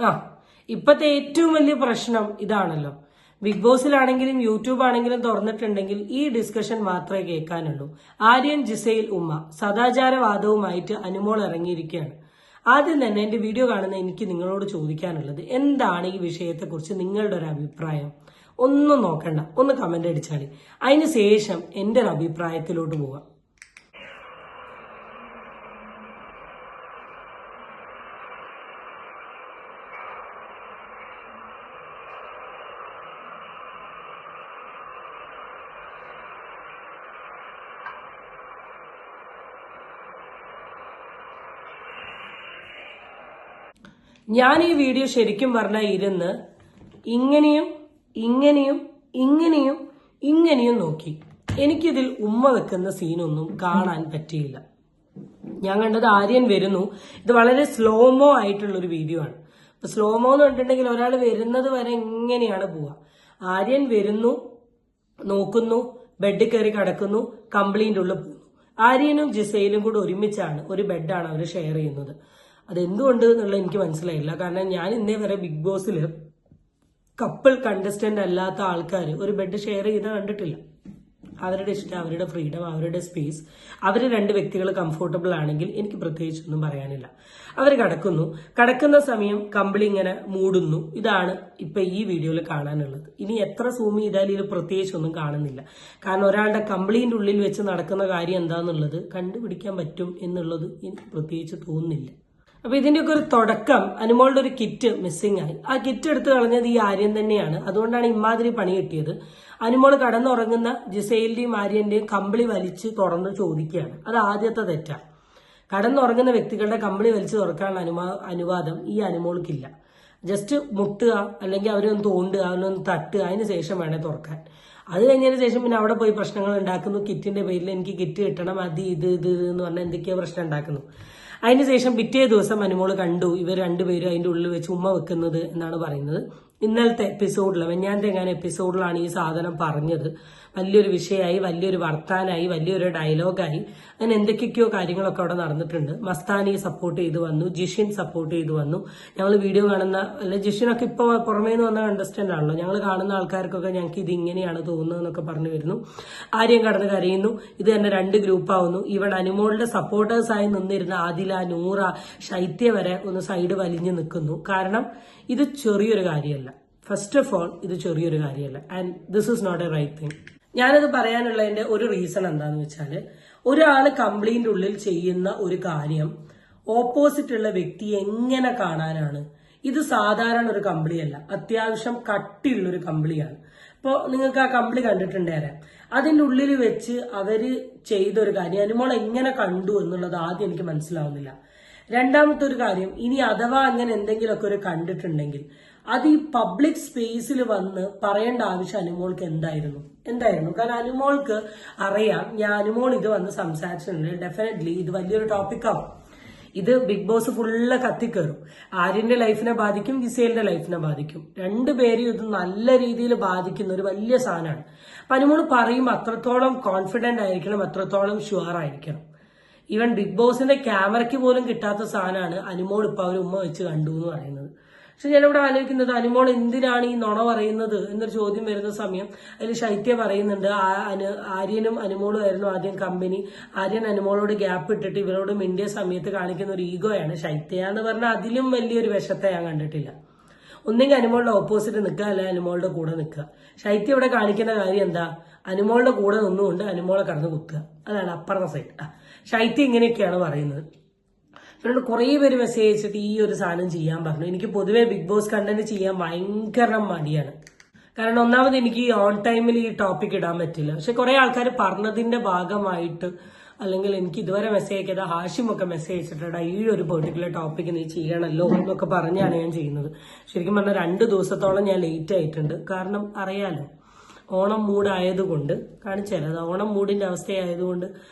ആ ഇപ്പത്തെ ഏറ്റവും വലിയ പ്രശ്നം ഇതാണല്ലോ. ബിഗ് ബോസിലാണെങ്കിലും യൂട്യൂബ് ആണെങ്കിലും തുറന്നിട്ടുണ്ടെങ്കിൽ ഈ ഡിസ്കഷൻ മാത്രമേ കേൾക്കാനുള്ളൂ. ആര്യൻ ജിസയിൽ ഉമ്മ സദാചാരവാദവുമായിട്ട് അനുമോൾ ഇറങ്ങിയിരിക്കുകയാണ്. ആദ്യം തന്നെ എന്റെ വീഡിയോ കാണുന്ന എനിക്ക് നിങ്ങളോട് ചോദിക്കാനുള്ളത്, എന്താണ് ഈ വിഷയത്തെക്കുറിച്ച് നിങ്ങളുടെ ഒരു അഭിപ്രായം? ഒന്നും നോക്കണ്ട, ഒന്ന് കമന്റ് അടിച്ചാൽ അതിന് ശേഷം എന്റെ ഒരു അഭിപ്രായത്തിലോട്ട് പോവാം. ഞാൻ ഈ വീഡിയോ ശരിക്കും പറഞ്ഞാൽ ഇരുന്ന് ഇങ്ങനെയും ഇങ്ങനെയും ഇങ്ങനെയും ഇങ്ങനെയും നോക്കി. എനിക്കിതിൽ ഉമ്മ വെക്കുന്ന സീനൊന്നും കാണാൻ പറ്റിയില്ല. ഞാൻ കണ്ടത് ആര്യൻ വരുന്നു. ഇത് വളരെ സ്ലോമോ ആയിട്ടുള്ള ഒരു വീഡിയോ ആണ്. ഇപ്പൊ സ്ലോമോ എന്ന് കണ്ടിട്ടുണ്ടെങ്കിൽ ഒരാൾ വരുന്നത് വരെ എങ്ങനെയാണ് പോവുക. ആര്യൻ വരുന്നു, നോക്കുന്നു, ബെഡ് കയറി കിടക്കുന്നു, കംപ്ലീന്റ് ഉള്ളിൽ പോകുന്നു. ആര്യനും ജിസയിലും കൂടെ ഒരുമിച്ചാണ് ഒരു ബെഡാണ് അവർ ഷെയർ ചെയ്യുന്നത്. അതെന്തുകൊണ്ട് എന്നുള്ളത് എനിക്ക് മനസ്സിലായില്ല. കാരണം ഞാൻ ഇന്നേ വരെ ബിഗ് ബോസിൽ കപ്പിൾ കണ്ടസ്റ്റന്റ് അല്ലാത്ത ആൾക്കാർ ഒരു ബെഡ് ഷെയർ ചെയ്ത് കണ്ടിട്ടില്ല. അവരുടെ ഇഷ്ടം, അവരുടെ ഫ്രീഡം, അവരുടെ സ്പേസ്, അവർ രണ്ട് വ്യക്തികൾ കംഫോർട്ടബിൾ ആണെങ്കിൽ എനിക്ക് പ്രത്യേകിച്ചൊന്നും പറയാനില്ല. അവർ കിടക്കുന്ന സമയം കമ്പിളി ഇങ്ങനെ മൂടുന്നു. ഇതാണ് ഇപ്പൊ ഈ വീഡിയോയിൽ കാണാനുള്ളത്. ഇനി എത്ര സൂം ചെയ്താലും ഇത് പ്രത്യേകിച്ചൊന്നും കാണുന്നില്ല. കാരണം ഒരാളുടെ കമ്പിളിന്റെ ഉള്ളിൽ വെച്ച് നടക്കുന്ന കാര്യം എന്താന്നുള്ളത് കണ്ടുപിടിക്കാൻ പറ്റും എന്നുള്ളത് എനിക്ക് പ്രത്യേകിച്ച് തോന്നുന്നില്ല. അപ്പൊ ഇതിന്റെയൊക്കെ ഒരു തുടക്കം അനുമോളുടെ ഒരു കിറ്റ് മിസ്സിംഗ് ആയി. ആ കിറ്റ് എടുത്തു കളഞ്ഞത് ഈ ആര്യൻ തന്നെയാണ്. അതുകൊണ്ടാണ് ഇമാതിരി പണി കിട്ടിയത്. അനുമോൾ കടന്നുറങ്ങുന്ന ജിസയിലിന്റെയും ആര്യന്റെയും കമ്പിളി വലിച്ച് തുറന്ന് ചോദിക്കുകയാണ്. അത് ആദ്യത്തെ തെറ്റാ. കടന്നുറങ്ങുന്ന വ്യക്തികളുടെ കമ്പിളി വലിച്ച് തുറക്കാനുള്ള അനുവാദം ഈ അനുമോൾക്കില്ല. ജസ്റ്റ് മുട്ടുക, അല്ലെങ്കിൽ അവരൊന്ന് തോണ്ടുക, അവനൊന്ന് തട്ടുക, അതിന് ശേഷം വേണേ തുറക്കാൻ. അത് കഴിഞ്ഞതിന് ശേഷം പിന്നെ അവിടെ പോയി പ്രശ്നങ്ങൾ ഉണ്ടാക്കുന്നു. കിറ്റിന്റെ പേരിൽ എനിക്ക് കിറ്റ് കിട്ടണം, അത് ഇത് എന്ന് പറഞ്ഞാൽ എന്തൊക്കെയോ പ്രശ്നം ഉണ്ടാക്കുന്നു. അതിനുശേഷം പിറ്റേ ദിവസം അനുമോള് കണ്ടു ഇവർ രണ്ടുപേരും അതിന്റെ ഉള്ളിൽ വെച്ച് ഉമ്മ വെക്കുന്നത് എന്നാണ് പറയുന്നത്. ഇന്നലത്തെ എപ്പിസോഡിൽ, വെഞ്ഞാന്റെ എങ്ങാനും എപ്പിസോഡിലാണ് ഈ സാധനം പറഞ്ഞത്. വലിയൊരു വിഷയമായി, വലിയൊരു വർത്താനായി, വലിയൊരു ഡയലോഗായി. അങ്ങനെ എന്തൊക്കെയൊക്കെയോ കാര്യങ്ങളൊക്കെ അവിടെ നടന്നിട്ടുണ്ട്. മസ്താനി സപ്പോർട്ട് ചെയ്ത് വന്നു, ജിഷിൻ സപ്പോർട്ട് ചെയ്ത് വന്നു. ഞങ്ങൾ വീഡിയോ കാണുന്ന, അല്ലെ ജിഷിനൊക്കെ ഇപ്പൊ പുറമേ നിന്ന് വന്ന കണ്ടസ്റ്റന്റ് ആണല്ലോ, ഞങ്ങൾ കാണുന്ന ആൾക്കാർക്കൊക്കെ ഞങ്ങൾക്ക് ഇത് ഇങ്ങനെയാണ് തോന്നുന്നതെന്നൊക്കെ പറഞ്ഞു വരുന്നു. ആര്യം കടന്ന് കരയുന്നു. ഇത് തന്നെ രണ്ട് ഗ്രൂപ്പാവുന്നു. ഇവൻ അനുമോളുടെ സപ്പോർട്ടേഴ്സായി നിന്നിരുന്ന ആദില, നൂറ, ശൈത്യ വരെ ഒന്ന് സൈഡ് വലിഞ്ഞു നിൽക്കുന്നു. കാരണം ഇത് ചെറിയൊരു കാര്യമല്ല. ഫസ്റ്റ് ഓഫ് ഓൾ ഇത് ചെറിയൊരു കാര്യമല്ല. And this is not a right thing. ഞാനത് പറയാനുള്ളതിന്റെ ഒരു റീസൺ എന്താന്ന് വെച്ചാല്, ഒരാള് കംപ്ലൈന്റ് ഉള്ളിൽ ചെയ്യുന്ന ഒരു കാര്യം ഓപ്പോസിറ്റ് ഉള്ള വ്യക്തി എങ്ങനെ കാണാനാണ്? ഇത് സാധാരണ ഒരു കമ്പിളിയല്ല, അത്യാവശ്യം കട്ടിയുള്ളൊരു കമ്പിളിയാണ്. ഇപ്പൊ നിങ്ങൾക്ക് ആ കമ്പിളി കണ്ടിട്ടുണ്ടേരാ, അതിന്റെ ഉള്ളിൽ വെച്ച് അവര് ചെയ്തൊരു കാര്യം അനുമോൾ എങ്ങനെ കണ്ടു എന്നുള്ളത് ആദ്യം എനിക്ക് മനസ്സിലാവുന്നില്ല. രണ്ടാമത്തെ ഒരു കാര്യം, ഇനി അഥവാ അങ്ങനെ എന്തെങ്കിലുമൊക്കെ ഒരു കണ്ടിട്ടുണ്ടെങ്കിൽ അത് ഈ പബ്ലിക് സ്പേസിൽ വന്ന് പറയേണ്ട ആവശ്യം അനുമോൾക്ക് എന്തായിരുന്നു? കാരണം അനുമോൾക്ക് അറിയാം, ഞാൻ അനുമോൾ ഇത് വന്ന് സംസാരിച്ചിട്ടുണ്ട്, ഡെഫിനറ്റ്ലി ഇത് വലിയൊരു ടോപ്പിക്കാവും. ഇത് ബിഗ് ബോസ് ഫുള്ള് കത്തിക്കയറും. ആര്യന്റെ ലൈഫിനെ ബാധിക്കും, ജിസേലിന്റെ ലൈഫിനെ ബാധിക്കും. രണ്ടുപേരും ഇത് നല്ല രീതിയിൽ ബാധിക്കുന്ന ഒരു വലിയ സാധനമാണ്. അപ്പൊ അനുമോൾ പറയും അത്രത്തോളം കോൺഫിഡന്റ് ആയിരിക്കണം, അത്രത്തോളം ഷുവർ ആയിരിക്കണം. ഈവൻ ബിഗ് ബോസിന്റെ ക്യാമറയ്ക്ക് പോലും കിട്ടാത്ത സാധനമാണ് അനുമോൾ ഇപ്പൊ അവർ ഉമ്മ വെച്ച് കണ്ടു എന്ന് പറയുന്നത്. പക്ഷെ ഞാനിവിടെ ആലോചിക്കുന്നത്, അനുമോൾ എന്തിനാണ് ഈ നുണ പറയുന്നത് എന്നൊരു ചോദ്യം വരുന്ന സമയം അതിൽ ശൈത്യ പറയുന്നുണ്ട്, ആര്യനും അനുമോളും ആയിരുന്നു ആദ്യം കമ്പനി. ആര്യൻ അനുമോളോട് ഗ്യാപ്പ് ഇട്ടിട്ട് ഇവരോട് മിണ്ടിയ സമയത്ത് കാണിക്കുന്ന ഒരു ഈഗോയാണ്. ശൈത്യ എന്ന് പറഞ്ഞാൽ അതിലും വലിയൊരു വിഷത്തെ ഞാൻ കണ്ടിട്ടില്ല. ഒന്നെങ്കിൽ അനുമോളുടെ ഓപ്പോസിറ്റ് നിൽക്കുക, അല്ലെ അനുമോളുടെ കൂടെ നിൽക്കുക. ശൈത്യ ഇവിടെ കാണിക്കുന്ന കാര്യം എന്താ? അനുമോളുടെ കൂടെ നിന്നുകൊണ്ട് അനുമോളെ കടന്ന് കുത്തുക. അതാണ് അപ്പുറത്തെ സൈഡ്. ശൈത്യ ഇങ്ങനെയൊക്കെയാണ് പറയുന്നത്. എന്നോട് കുറെ പേര് മെസ്സേജ് അയച്ചിട്ട് ഈ ഒരു സാധനം ചെയ്യാൻ പറഞ്ഞു. എനിക്ക് പൊതുവെ ബിഗ് ബോസ് കണ്ടന്റ് ചെയ്യാൻ ഭയങ്കര മടിയാണ്. കാരണം ഒന്നാമത് എനിക്ക് ഓൺ ടൈമിൽ ഈ ടോപ്പിക് ഇടാൻ പറ്റില്ല. പക്ഷെ കുറെ ആൾക്കാർ പറഞ്ഞതിന്റെ ഭാഗമായിട്ട്, അല്ലെങ്കിൽ എനിക്ക് ഇതുവരെ മെസ്സേജ് അയക്കാതെ ഹാഷിമൊക്കെ മെസ്സേജ് അയച്ചിട്ടുണ്ട്, ഈ ഒരു പെർട്ടിക്കുലർ ടോപ്പിക് നീ ചെയ്യണല്ലോ എന്നൊക്കെ പറഞ്ഞാണ് ഞാൻ ചെയ്യുന്നത്. ശരിക്കും പറഞ്ഞാൽ 2 ദിവസത്തോളം ഞാൻ ലേറ്റ് ആയിട്ടുണ്ട്. കാരണം അറിയാലോ, ഓണം മൂടായതുകൊണ്ട് കാണിച്ചുതരാം. ഓണം മൂടിന്റെ അവസ്ഥയായതുകൊണ്ട്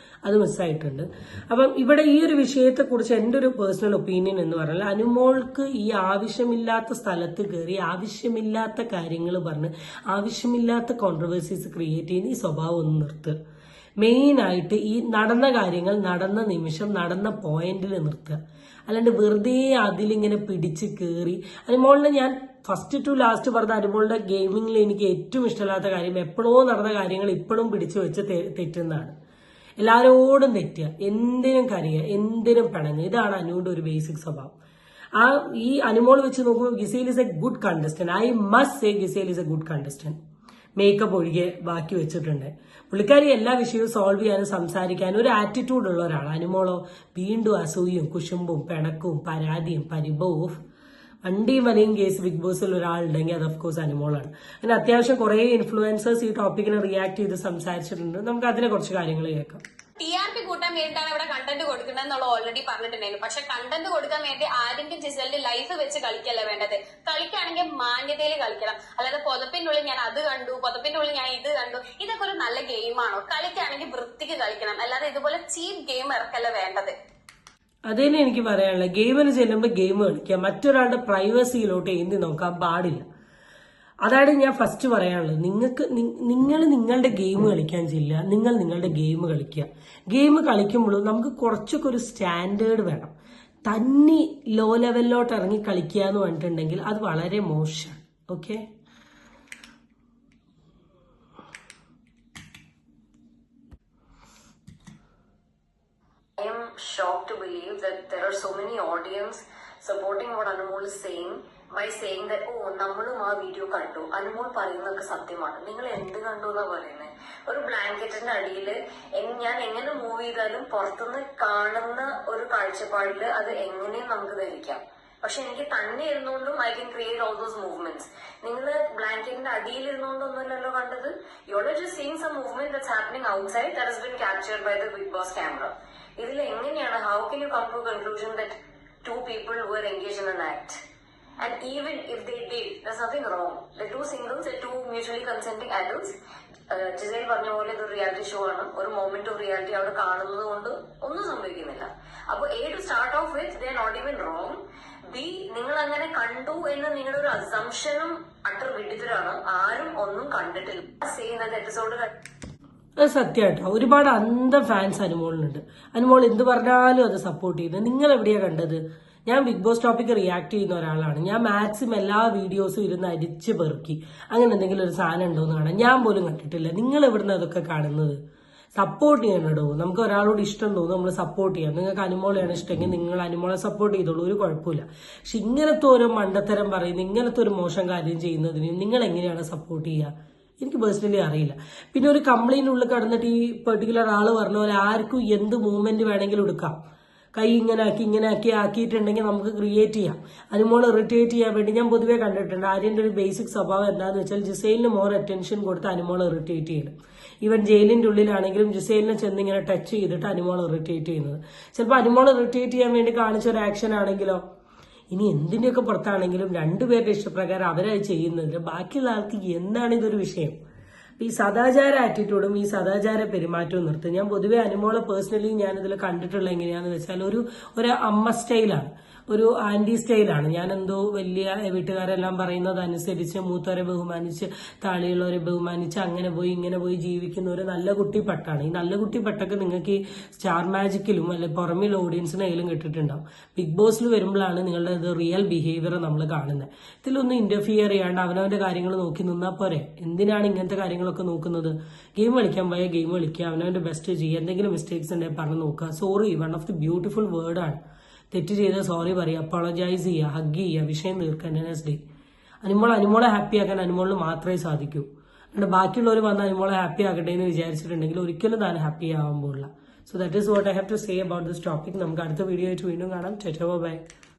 അത് മിസ്സായിട്ടുണ്ട്. അപ്പം ഇവിടെ ഈ ഒരു വിഷയത്തെക്കുറിച്ച് എൻ്റെ ഒരു പേഴ്സണൽ ഒപ്പീനിയൻ എന്ന് പറഞ്ഞാൽ, അനുമോൾക്ക് ഈ ആവശ്യമില്ലാത്ത സ്ഥലത്ത് കയറി ആവശ്യമില്ലാത്ത കാര്യങ്ങൾ പറഞ്ഞ് ആവശ്യമില്ലാത്ത കോൺട്രവേഴ്സീസ് ക്രിയേറ്റ് ചെയ്യുന്ന ഈ സ്വഭാവം ഒന്ന് നിർത്തുക. മെയിനായിട്ട് ഈ നടന്ന കാര്യങ്ങൾ നടന്ന നിമിഷം നടന്ന പോയിന്റിൽ നിർത്തുക. അല്ലാണ്ട് വെറുതെ അതിലിങ്ങനെ പിടിച്ച് കയറി. അനുമോളിനെ ഞാൻ ഫസ്റ്റ് ടു ലാസ്റ്റ് പറഞ്ഞ അനുമോളുടെ ഗെയിമിങ്ങിൽ എനിക്ക് ഏറ്റവും ഇഷ്ടമില്ലാത്ത കാര്യം എപ്പോഴോ നടന്ന കാര്യങ്ങൾ ഇപ്പോഴും പിടിച്ചു വെച്ച് തെറ്റുന്നതാണ്. എല്ലാവരോടും തെറ്റുക, എന്തിനും കരയുക, എന്തിനും പിണങ്ങുക. ഇതാണ് അനുവിന്റെ ഒരു ബേസിക് സ്വഭാവം. ഈ അനുമോൾ വെച്ച് നോക്കുമ്പോൾ Giselle is A good contestant. I must say Giselle is A good contestant. Makeup ഒഴികെ ബാക്കി വെച്ചിട്ടുണ്ട്. പുള്ളിക്കാരി എല്ലാ വിഷയവും സോൾവ് ചെയ്യാനും സംസാരിക്കാനും ഒരു ആറ്റിറ്റ്യൂഡ് ഉള്ള ഒരാൾ. അനുമോളോ വീണ്ടും അസൂയും കുശുമ്പും പിണക്കവും പരാതിയും പരിഭവവും വണ്ടിയും വലയും കേസ് ബിഗ് ബോസിൽ ഒരാളുണ്ടെങ്കിൽ അത് ഓഫ്കോഴ്സ് അനുമോളാണ്. അങ്ങനെ അത്യാവശ്യം കുറെ ഇൻഫ്ലുവൻസേഴ്സ് ഈ ടോപ്പിക്കിനെ റിയാക്ട് ചെയ്ത് സംസാരിച്ചിട്ടുണ്ട്. നമുക്ക് അതിനെ കുറച്ച് കാര്യങ്ങൾ കേൾക്കാം. TRP കൂട്ടാൻ വേണ്ടിയിട്ടാണ് ഇവിടെ കണ്ടന്റ് കൊടുക്കുന്നത് എന്നുള്ള ഓൾറെഡി പറഞ്ഞിട്ടുണ്ടായിരുന്നു. പക്ഷെ കണ്ടന്റ് കൊടുക്കാൻ വേണ്ടി ആരെങ്കിലും ജിസലിന്റെ ലൈഫ് വെച്ച് കളിക്കല്ല വേണ്ടത്. കളിക്കുകയാണെങ്കിൽ മാന്യതയിൽ കളിക്കണം. അല്ലാതെ പുതപ്പിന്റെ ഉള്ളിൽ ഞാൻ അത് കണ്ടു, പുതപ്പിന്റെ ഉള്ളിൽ ഞാൻ ഇത് കണ്ടു, ഇതൊക്കെ ഒരു നല്ല ഗെയിമാണോ? കളിക്കുകയാണെങ്കിൽ വൃത്തിക്ക് കളിക്കണം. അല്ലാതെ ഇതുപോലെ ചീപ്പ് ഗെയിം ഇറക്കല്ല വേണ്ടത്. അതന്നെ എനിക്ക് പറയാനുള്ളത്. ഗെയിമിന് ചെല്ലുമ്പോൾ ഗെയിം കളിക്കുക, മറ്റൊരാളുടെ പ്രൈവസിയിലോട്ട് എന്തി നോക്കാൻ പാടില്ല. അതാണ് ഞാൻ ഫസ്റ്റ് പറയാനുള്ളത്. നിങ്ങൾ നിങ്ങളുടെ ഗെയിം കളിക്കാൻ ചെല്ലുക, നിങ്ങൾ നിങ്ങളുടെ ഗെയിം കളിക്കുക. ഗെയിം കളിക്കുമ്പോഴും നമുക്ക് കുറച്ചൊക്കെ ഒരു സ്റ്റാൻഡേർഡ് വേണം. തന്നെ ലോ ലെവലിലോട്ട് ഇറങ്ങി കളിക്കുക എന്ന് പറഞ്ഞിട്ടുണ്ടെങ്കിൽ അത് വളരെ മോശമാണ്. Okay, I am shocked to believe that there are so many audience supporting what Anmol is saying by saying that, oh, നമ്മളും ആ വീഡിയോ കണ്ടു, അനുമോൾ പറയുന്നതൊക്കെ സത്യമാണ്. നിങ്ങൾ എന്ത് കണ്ടു എന്നാ പറയുന്നത്? ഒരു ബ്ലാങ്കറ്റിന്റെ അടിയിൽ ഞാൻ എങ്ങനെ മൂവ് ചെയ്താലും പുറത്തുനിന്ന് കാണുന്ന ഒരു കാഴ്ചപ്പാടില് അത് എങ്ങനെയും നമുക്ക് ധരിക്കാം. പക്ഷെ എനിക്ക് തന്നെ ഇരുന്നുകൊണ്ടും I can create all those movements. നിങ്ങൾ ബ്ലാങ്കറ്റിന്റെ അടിയിൽ ഇരുന്നുകൊണ്ടൊന്നുമല്ലല്ലോ കണ്ടത്. You are just seeing some movement that's happening outside that has been captured by the big boss camera. ഇതിൽ എങ്ങനെയാണ്, how can you come to conclusion that two people were engaged in an act? And even if they did, there's nothing wrong. They're two singles, they're two mutually consenting adults. Gizele പറഞ്ഞ പോലെ ഇതൊരു reality show ആണ്. ഒരു moment of reality അവിടെ കാണുന്നത് കൊണ്ട് ഒന്നും സംഭവിക്കുന്നില്ല. അപ്പൊ to start off with they are not even wrong. ബി, നിങ്ങൾ അങ്ങനെ കണ്ടു എന്ന് നിങ്ങളുടെ ഒരു അസംഷനും അട്ടർ വിഡിതരാണ്. ആരും ഒന്നും കണ്ടിട്ടില്ല. ചെയ്യുന്നത് എപ്പിസോഡ് അത് സത്യമായിട്ടോ. ഒരുപാട് അന്ധ ഫാൻസ് അനുമോളിനുണ്ട്. അനുമോൾ എന്ത് പറഞ്ഞാലും അത് സപ്പോർട്ട് ചെയ്യുന്നത്. നിങ്ങൾ എവിടെയാ കണ്ടത്? ഞാൻ ബിഗ് ബോസ് ടോപ്പിക്ക് റിയാക്ട് ചെയ്യുന്ന ഒരാളാണ്. ഞാൻ മാക്സിമം എല്ലാ വീഡിയോസും ഇരുന്ന് അരിച്ച് പെറുക്കി അങ്ങനെ എന്തെങ്കിലും ഒരു സാധനം ഉണ്ടോ എന്ന് കാണാൻ ഞാൻ പോലും കണ്ടിട്ടില്ല. നിങ്ങൾ എവിടുന്ന് അതൊക്കെ കാണുന്നത്? സപ്പോർട്ട് ചെയ്യണോ? നമുക്ക് ഒരാളോട് ഇഷ്ടം തോന്നും, നമ്മൾ സപ്പോർട്ട് ചെയ്യാം. നിങ്ങൾക്ക് അനുമോളെയാണ് ഇഷ്ടമെങ്കിൽ നിങ്ങൾ അനുമോളെ സപ്പോർട്ട് ചെയ്തോളൂ, ഒരു കുഴപ്പമില്ല. പക്ഷെ ഇങ്ങനത്തെ ഒരു മണ്ടത്തരം പറയുന്നത്, ഇങ്ങനത്തെ ഒരു മോശം കാര്യം ചെയ്യുന്നതിന് നിങ്ങൾ എങ്ങനെയാണ് സപ്പോർട്ട് ചെയ്യുക? എനിക്ക് പേഴ്സണലി അറിയില്ല. പിന്നെ ഒരു കംപ്ലൈന്റ് ഉള്ളിൽ കടന്നിട്ട് ഈ പെർട്ടിക്കുലർ ആള് പറഞ്ഞ പോലെ ആർക്കും എന്ത് മൂവ്മെന്റ് വേണമെങ്കിലും എടുക്കാം. കൈ ഇങ്ങനെ ആക്കി ആക്കിയിട്ടുണ്ടെങ്കിൽ നമുക്ക് ക്രിയേറ്റ് ചെയ്യാം. അനുമോൾ ഇറിറ്റേറ്റ് ചെയ്യാൻ വേണ്ടി ഞാൻ പൊതുവെ കണ്ടിട്ടുണ്ട്. ആര്യന്റെ ഒരു ബേസിക് സ്വഭാവം എന്താണെന്ന് വെച്ചാൽ ജിസേലിന് മോർ അറ്റൻഷൻ കൊടുത്ത് അനുമോൾ ഇറിറ്റേറ്റ് ചെയ്യണം. ഈവൻ ജയിലിന്റെ ഉള്ളിലാണെങ്കിലും ജിസേലിനെ ചെന്ന് ഇങ്ങനെ ടച്ച് ചെയ്തിട്ട് അനുമോൾ ഇറിറ്റേറ്റ് ചെയ്യുന്നത്. ചിലപ്പോൾ അനുമോൾ ഇറിറ്റേറ്റ് ചെയ്യാൻ വേണ്ടി കാണിച്ച ഒരു ആക്ഷൻ ആണെങ്കിലോ, ഇനി എന്തിന്റെയൊക്കെ പുറത്താണെങ്കിലും രണ്ടുപേരുടെ ഇഷ്ടപ്രകാരം അവരായി ചെയ്യുന്നതിൽ ബാക്കിയുള്ള ആൾക്ക് എന്താണ് ഇതൊരു വിഷയം? ഈ സദാചാര ആറ്റിറ്റ്യൂഡും ഈ സദാചാര പെരുമാറ്റവും നിർത്തും. ഞാൻ പൊതുവെ അനുമോളെ പേഴ്സണലി ഞാനിതിൽ കണ്ടിട്ടുള്ള എങ്ങനെയാണെന്ന് വെച്ചാൽ ഒരു അമ്മ സ്റ്റൈലാണ്, ഒരു ആന്റി സ്റ്റൈലാണ്. ഞാൻ എന്തോ വലിയ വീട്ടുകാരെല്ലാം പറയുന്നത് അനുസരിച്ച് മൂത്തവരെ ബഹുമാനിച്ച് താഴെയുള്ളവരെ ബഹുമാനിച്ച് അങ്ങനെ പോയി ഇങ്ങനെ പോയി ജീവിക്കുന്ന ഒരു നല്ല കുട്ടിപ്പട്ടാണ്. ഈ നല്ല കുട്ടിപ്പട്ടൊക്കെ നിങ്ങൾക്ക് ഈ സ്റ്റാർ മാജിക്കിലും അല്ലെ പുറമെയുള്ള ഓഡിയൻസിനായാലും കിട്ടിയിട്ടുണ്ടാവും. ബിഗ് ബോസിൽ വരുമ്പോഴാണ് നിങ്ങളുടെ ഇത് റിയൽ ബിഹേവിയർ നമ്മൾ കാണുന്നത്. ഇതിലൊന്നും ഇന്റർഫിയർ ചെയ്യാണ്ട് അവനവന്റെ കാര്യങ്ങൾ നോക്കി നിന്നാൽ പോരെ. എന്തിനാണ് ഇങ്ങനത്തെ കാര്യങ്ങളൊക്കെ നോക്കുന്നത്? ഗെയിം കളിക്കാൻ പോയാൽ ഗെയിം കളിക്കുക, അവനവന്റെ ബെസ്റ്റ് ചെയ്യുക, എന്തെങ്കിലും മിസ്റ്റേക്സ് ഉണ്ടെങ്കിൽ പറഞ്ഞു നോക്കുക. Sorry one of the beautiful വേർഡാണ്. തെറ്റ് ചെയ്ത സോറി പറയുക, അപ്പോളജൈസ് ചെയ്യുക, ഹഗ് ചെയ്യുക, വിഷയം തീർക്കുക. നെക്സ്റ്റ് ഡേ അനുമോളെ ഹാപ്പി ആക്കാൻ അനുമോളിന് മാത്രമേ സാധിക്കൂ. അതുകൊണ്ട് ബാക്കിയുള്ളവർ വന്ന് അനുമോളെ ഹാപ്പി ആക്കട്ടെ എന്ന് വിചാരിച്ചിട്ടുണ്ടെങ്കിൽ ഒരിക്കലും താൻ ഹാപ്പി ആവാൻ പോകില്ല. So that is what I have to say about this topic. നമുക്ക് അടുത്ത വീഡിയോ ആയിട്ട് വീണ്ടും കാണാം. ബൈ.